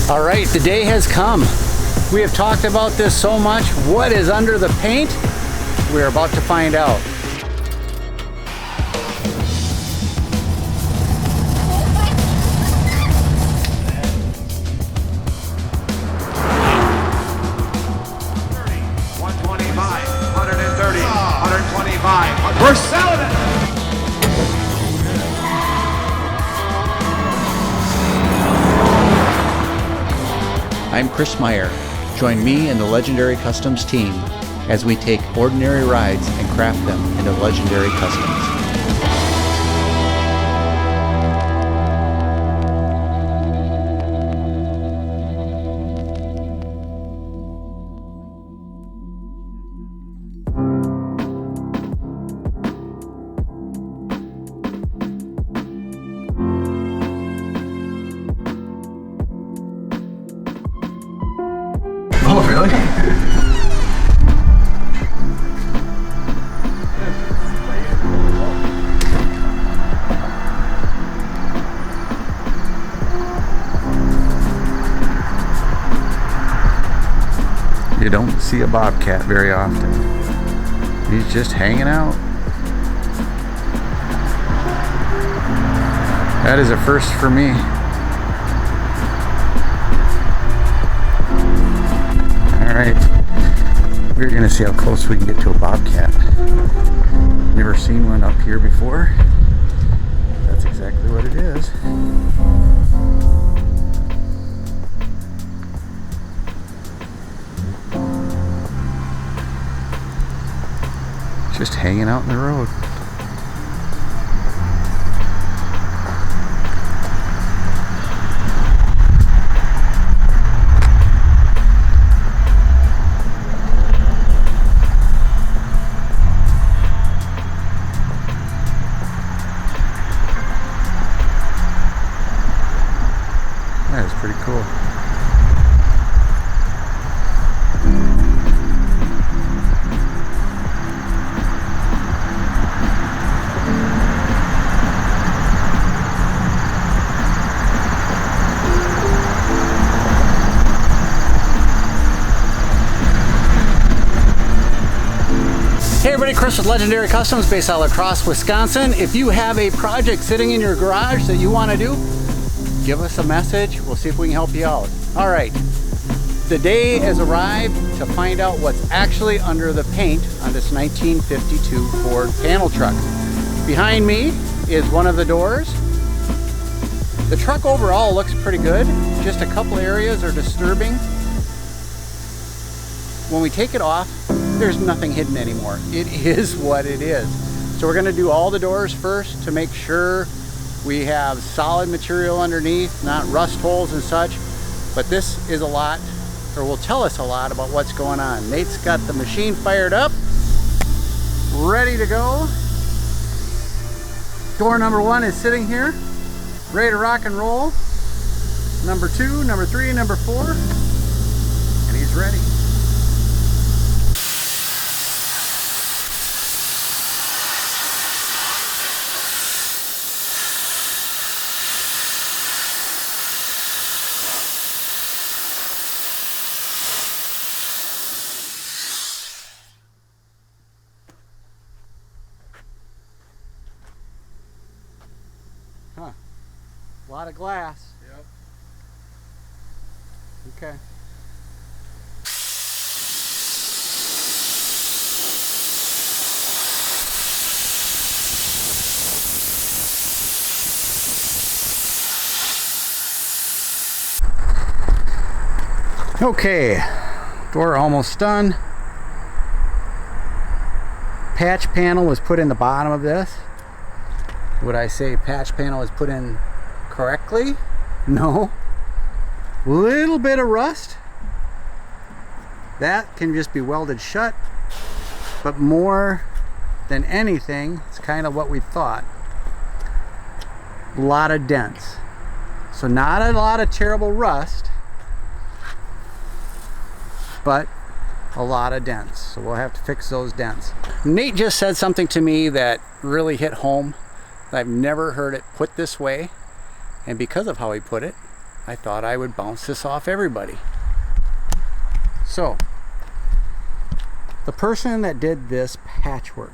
All right, the day has come. We have talked about this so much. What is under the paint? We're about to find out. We're selling it! I'm Chris Meyer. Join me and the Legendary Customs team as we take ordinary rides and craft them into legendary customs. Oh, really? You don't see a bobcat very often. He's just hanging out. That is a first for me. Alright, we're going to see how close we can get to a bobcat. Never seen one up here before. That's exactly what it is. Just hanging out in the road. That is pretty cool. Hey everybody, Chris with Legendary Customs based out of La Crosse, Wisconsin. If you have a project sitting in your garage that you want to do, give us a message. We'll see if we can help you out. All right, the day has arrived to find out what's actually under the paint on this 1952 Ford panel truck. Behind me is one of the doors. The truck overall looks pretty good. Just a couple areas are disturbing. When we take it off, there's nothing hidden anymore. It is what it is. So we're gonna do all the doors first to make sure we have solid material underneath, not rust holes and such. But this is a lot, or will tell us a lot about what's going on. Nate's got the machine fired up, ready to go. Door number 1 is sitting here, ready to rock and roll. Number 2, number 3, number 4, and he's ready. Huh. A lot of glass. Yep. Okay. Okay. Door almost done. Patch panel was put in the bottom of this. Would I say patch panel is put in correctly? No. Little bit of rust. That can just be welded shut. But more than anything, it's kind of what we thought. A lot of dents. So not a lot of terrible rust, but a lot of dents. So we'll have to fix those dents. Nate just said something to me that really hit home. I've never heard it put this way, and because of how he put it, I thought I would bounce this off everybody. So, the person that did this patchwork,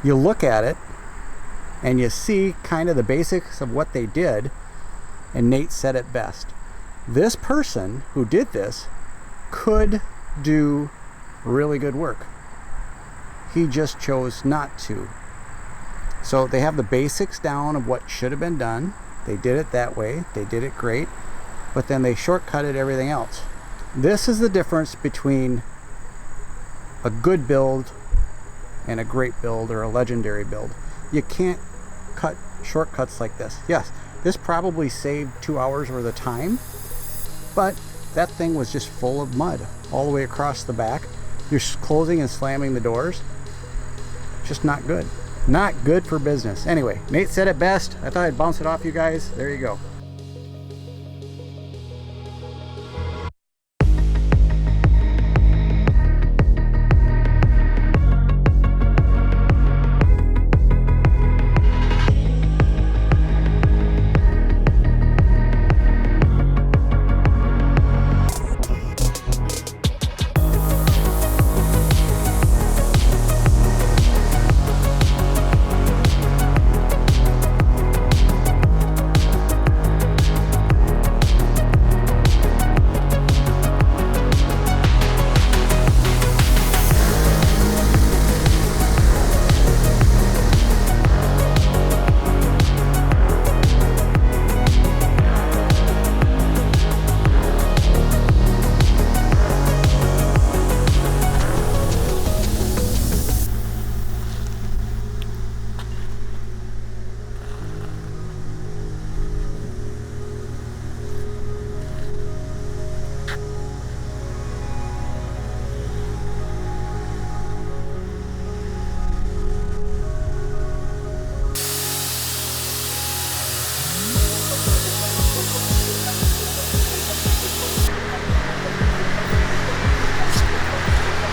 you look at it and you see kind of the basics of what they did, and Nate said it best. This person who did this could do really good work. He just chose not to. So they have the basics down of what should have been done. They did it that way. They did it great. But then they shortcutted everything else. This is the difference between a good build and a great build or a legendary build. You can't cut shortcuts like this. Yes, this probably saved 2 hours worth of time, but that thing was just full of mud all the way across the back. You're closing and slamming the doors. Just not good. Not good for business. Anyway, Nate said it best. I thought I'd bounce it off you guys. There you go.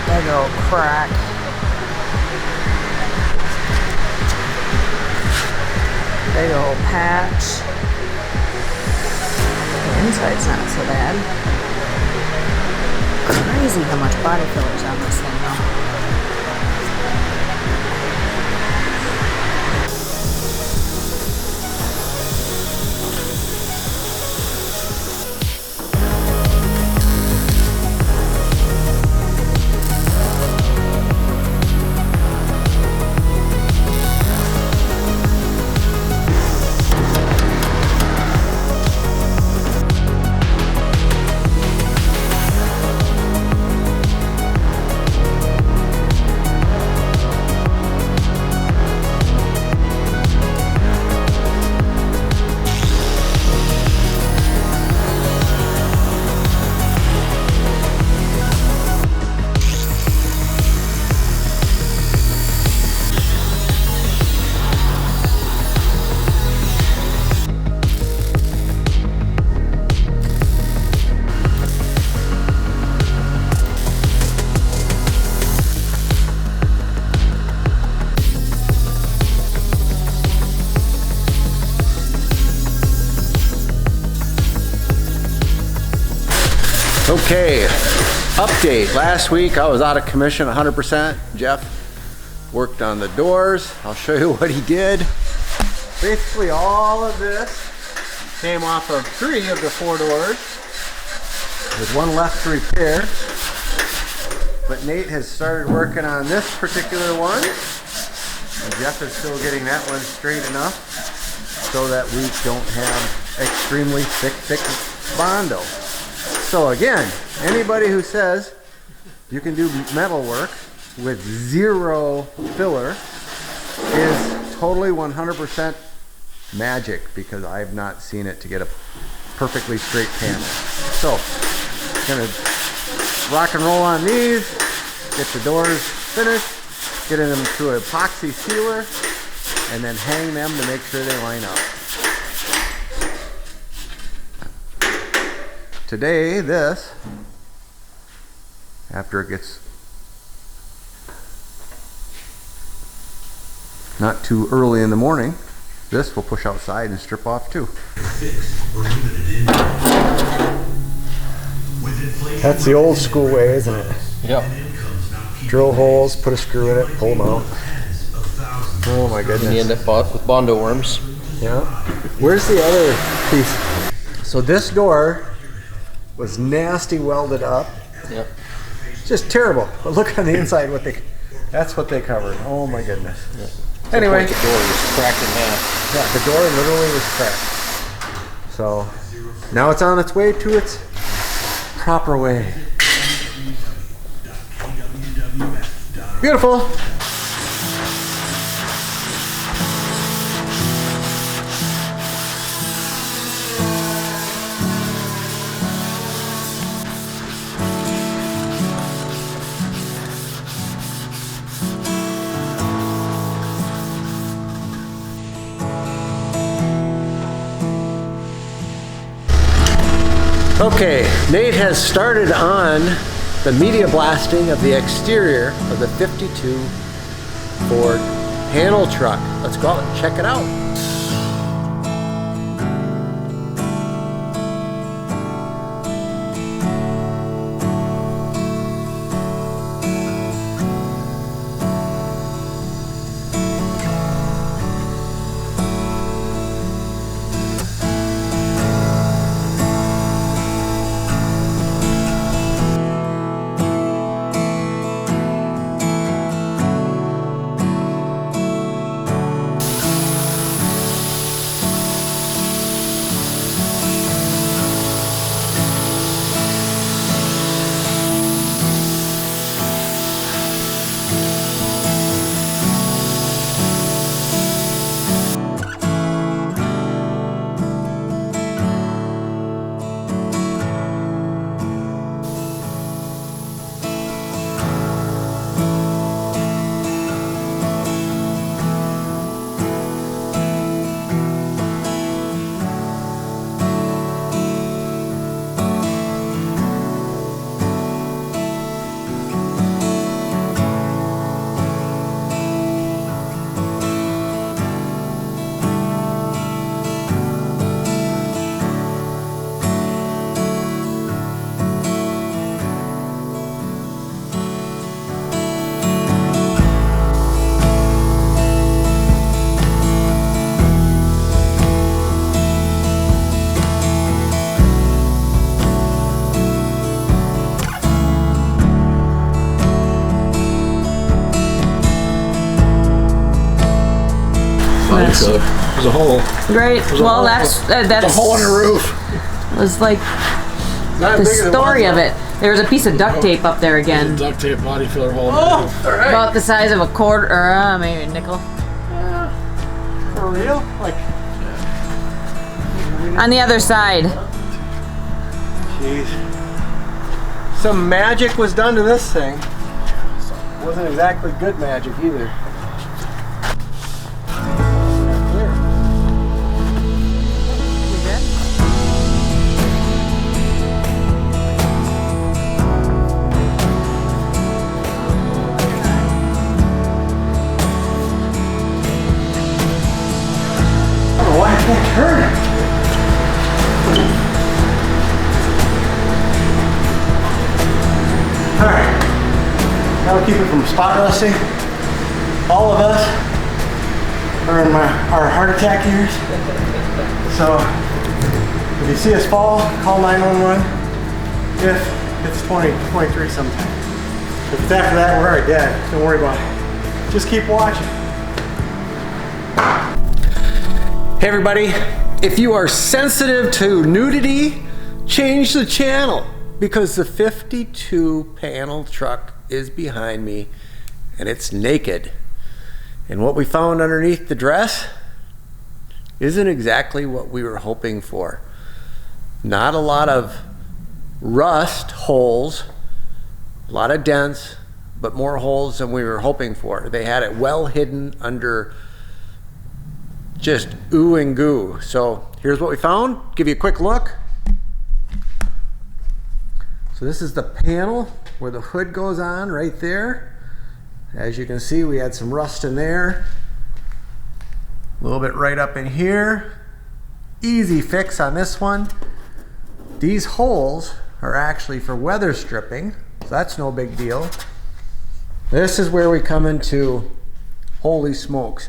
Big old crack. Big old patch. The inside's not so bad. Crazy how much body filler's on this thing though. Okay, update. Last week I was out of commission 100%. Jeff worked on the doors. I'll show you what he did. Basically all of this came off of 3 of the 4 doors. There's one left to repair. But Nate has started working on this particular one. And Jeff is still getting that one straight enough so that we don't have extremely thick Bondo. So again, anybody who says you can do metal work with 0 filler is totally 100% magic, because I've not seen it to get a perfectly straight panel. So, gonna rock and roll on these, get the doors finished, get them through an epoxy sealer, and then hang them to make sure they line up. Today, this, after it gets not too early in the morning, This will push outside and strip off too. That's the old school way, isn't it? Yep. Drill holes, put a screw in it, pull them out. Oh my And you goodness. end up with Bondo worms. Yeah. Where's the other piece? So this door was nasty welded up. Yep. Just terrible. But look on the inside that's what they covered. Oh my goodness. Yep. Anyway. The door was cracked in half. Yeah, the door literally was cracked. So now it's on its way to its proper way. Beautiful. Okay, Nate has started on the media blasting of the exterior of the 52 Ford panel truck. Let's go out and check it out. There's a hole. Great. Well, that's A hole in the roof. was like the story of it. There was a piece of duct tape up there again, Duct tape body filler hole. about the size of a quarter or maybe a nickel. For real? Like, On the other side. jeez. Some magic was done to this thing. Wasn't exactly good magic either. Turn it. Alright. That'll keep it from spot rusting. All of us are in our heart attack years. So if you see us fall, call 911 if it's 2023 sometime. If it's after that, we're already dead. Don't worry about it. Just keep watching. Hey everybody, if you are sensitive to nudity, change the channel because the 52 panel truck is behind me and it's naked. And what we found underneath the dress isn't exactly what we were hoping for. Not a lot of rust holes, a lot of dents, but more holes than we were hoping for. They had it well hidden under just ooh and goo. So here's what we found. Give you a quick look. So this is the panel where the hood goes on right there. As you can see, we had some rust in there. A little bit right up in here. Easy fix on this one. These holes are actually for weather stripping, so that's no big deal. This is where we come into, holy smokes.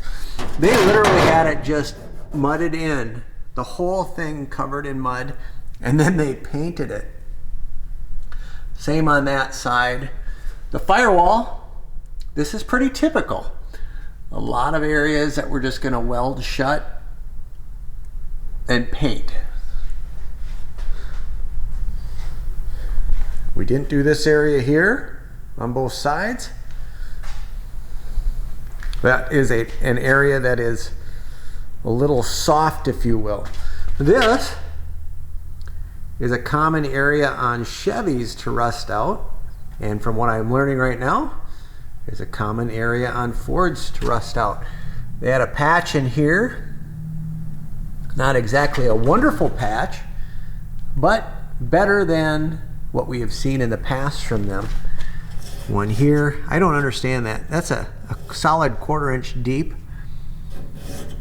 They literally had it just mudded in, the whole thing covered in mud, and then they painted it. Same on that side. The firewall, this is pretty typical. A lot of areas that we're just gonna weld shut and paint. We didn't do this area here on both sides. That is an area that is a little soft, if you will. This is a common area on Chevys to rust out, and from what I'm learning right now, is a common area on Fords to rust out. They had a patch in here, not exactly a wonderful patch, but better than what we have seen in the past from them. One here, I don't understand that. That's a solid 1/4 inch deep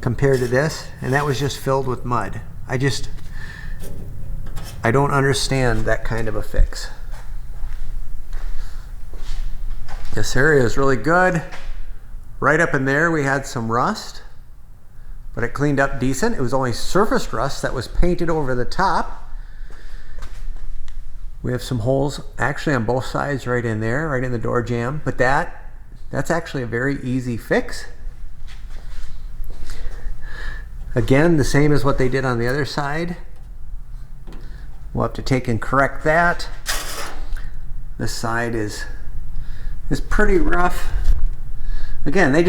compared to this, and that was just filled with mud. I don't understand that kind of a fix. This area is really good. Right up in there we had some rust, but it cleaned up decent. It was only surface rust that was painted over the top. We have some holes actually on both sides right in there, right in the door jamb, but that's actually a very easy fix. Again, the same as what they did on the other side. We'll have to take and correct that. This side is pretty rough. Again, they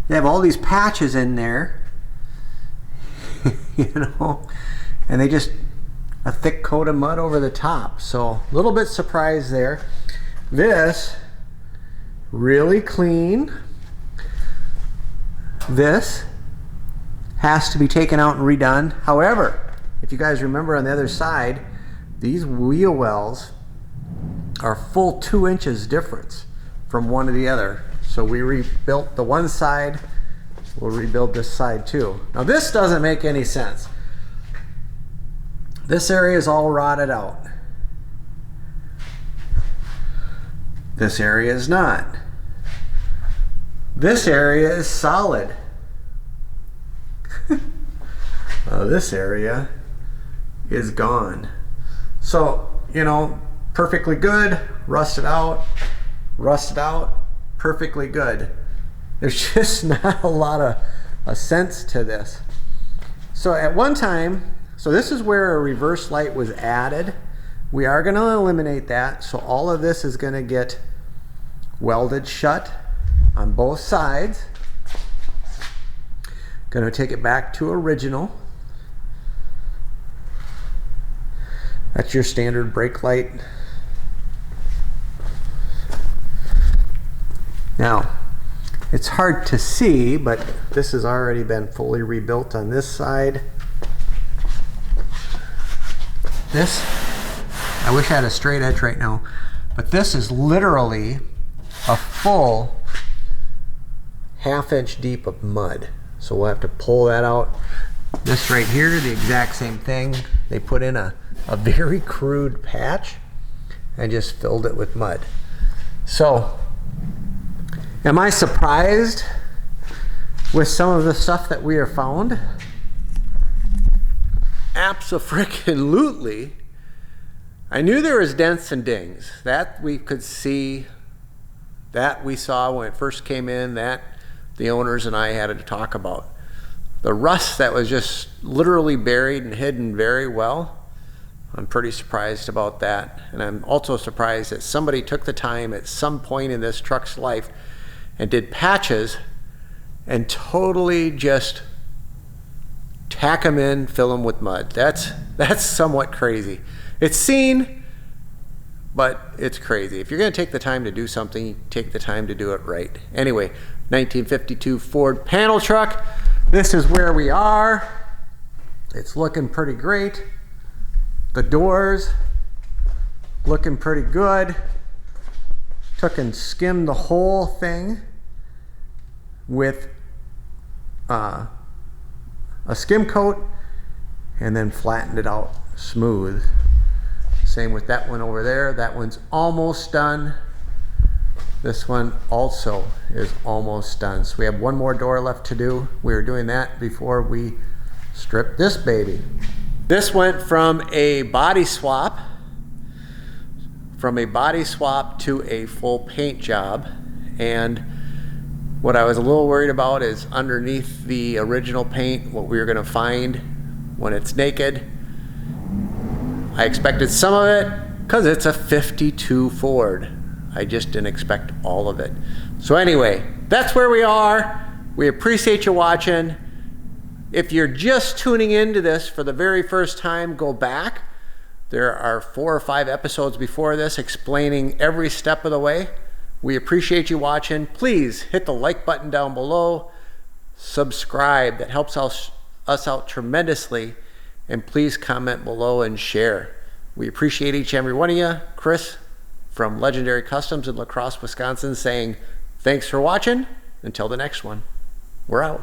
have all these patches in there, you know, and they just a thick coat of mud over the top. So a little bit surprised there. This really clean. This has to be taken out and redone. However, if you guys remember on the other side, these wheel wells are full 2 inches difference from one to the other. So we rebuilt the one side, we'll rebuild this side too. Now this doesn't make any sense. This area is all rotted out. This area is not. This area is solid. This area is gone. So, you know, perfectly good, rusted out, perfectly good. There's just not a lot of sense to this. So at one time, so this is where a reverse light was added. We are going to eliminate that. So all of this is going to get welded shut on both sides. Going to take it back to original. That's your standard brake light. Now, it's hard to see, but this has already been fully rebuilt on this side. This, I wish I had a straight edge right now, but this is literally a full 1/2 inch deep of mud. So we'll have to pull that out. This right here, the exact same thing. They put in a very crude patch and just filled it with mud. So, am I surprised with some of the stuff that we have found? Abso-freaking-lutely. I knew there was dents and dings. That we could see, that we saw when it first came in, that the owners and I had to talk about. The rust that was just literally buried and hidden very well, I'm pretty surprised about that. And I'm also surprised that somebody took the time at some point in this truck's life and did patches and totally just tack them in, fill them with mud. That's somewhat crazy. It's seen, but it's crazy. If you're going to take the time to do something, you take the time to do it right. Anyway, 1952 Ford panel truck. This is where we are. It's looking pretty great. The doors looking pretty good. Took and skimmed the whole thing with a skim coat and then flattened it out smooth. Same with that one over there. That one's almost done. This one also is almost done. So we have one more door left to do. We were doing that before we stripped this baby. This went from a body swap to a full paint job. And what I was a little worried about is underneath the original paint, what we were gonna find when it's naked. I expected some of it because it's a 52 Ford. I just didn't expect all of it. So anyway, that's where we are. We appreciate you watching. If you're just tuning into this for the very first time, go back. There are 4 or 5 episodes before this explaining every step of the way. We appreciate you watching. Please hit the like button down below. Subscribe. That helps us out tremendously. And please comment below and share. We appreciate each and every one of you. Chris from Legendary Customs in La Crosse, Wisconsin saying thanks for watching. Until the next one, we're out.